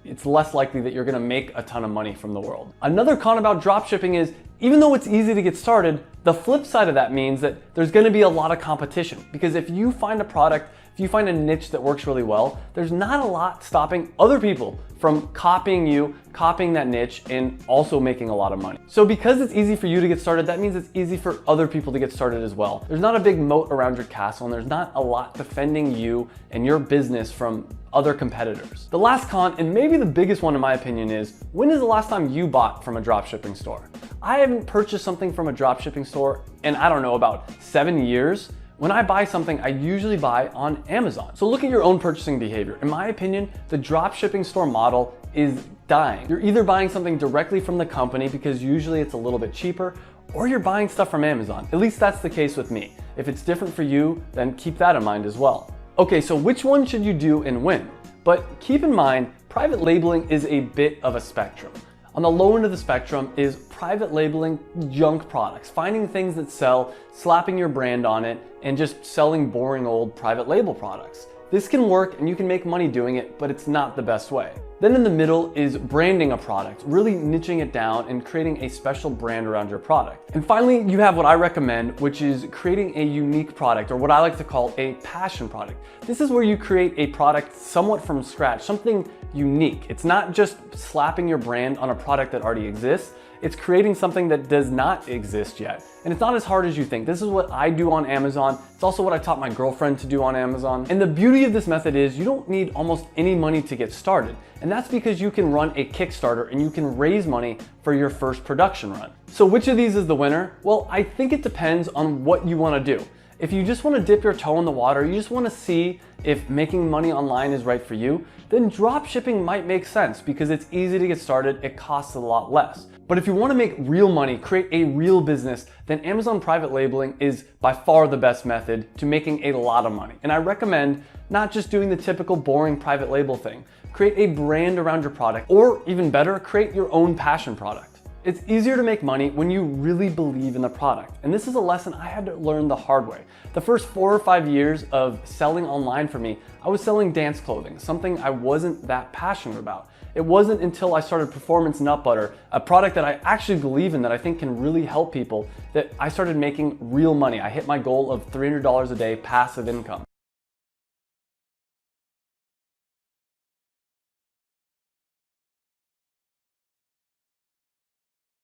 it's less likely that you're gonna make a ton of money from the world. Another con about dropshipping is, even though it's easy to get started, the flip side of that means that there's gonna be a lot of competition. Because if you find a product, if you find a niche that works really well, there's not a lot stopping other people from copying you, copying that niche, and also making a lot of money. So because it's easy for you to get started, that means it's easy for other people to get started as well. There's not a big moat around your castle, and there's not a lot defending you and your business from other competitors. The last con, and maybe the biggest one in my opinion, is when is the last time you bought from a dropshipping store? I haven't purchased something from a dropshipping store in, I don't know, about 7 years. When I buy something, I usually buy on Amazon. So look at your own purchasing behavior. In my opinion, the dropshipping store model is dying. You're either buying something directly from the company because usually it's a little bit cheaper, or you're buying stuff from Amazon. At least that's the case with me. If it's different for you, then keep that in mind as well. Okay, so which one should you do and when? But keep in mind, private labeling is a bit of a spectrum. On the low end of the spectrum is private labeling junk products, finding things that sell, slapping your brand on it, and just selling boring old private label products. This can work and you can make money doing it, but it's not the best way. Then in the middle is branding a product, really niching it down and creating a special brand around your product. And finally, you have what I recommend, which is creating a unique product, or what I like to call a passion product. This is where you create a product somewhat from scratch, something unique. It's not just slapping your brand on a product that already exists. It's creating something that does not exist yet. And it's not as hard as you think. This is what I do on Amazon. It's also what I taught my girlfriend to do on Amazon. And the beauty of this method is you don't need almost any money to get started. And that's because you can run a Kickstarter and you can raise money for your first production run. So which of these is the winner? Well, I think it depends on what you want to do. If you just want to dip your toe in the water, you just want to see if making money online is right for you, then drop shipping might make sense because it's easy to get started, it costs a lot less. But if you want to make real money, create a real business, then Amazon private labeling is by far the best method to making a lot of money. And I recommend not just doing the typical boring private label thing. Create a brand around your product, or even better, create your own passion product. It's easier to make money when you really believe in the product. And this is a lesson I had to learn the hard way. The first 4 or 5 years of selling online for me, I was selling dance clothing, something I wasn't that passionate about. It wasn't until I started Performance Nut Butter, a product that I actually believe in that I think can really help people, that I started making real money. I hit my goal of $300 a day passive income.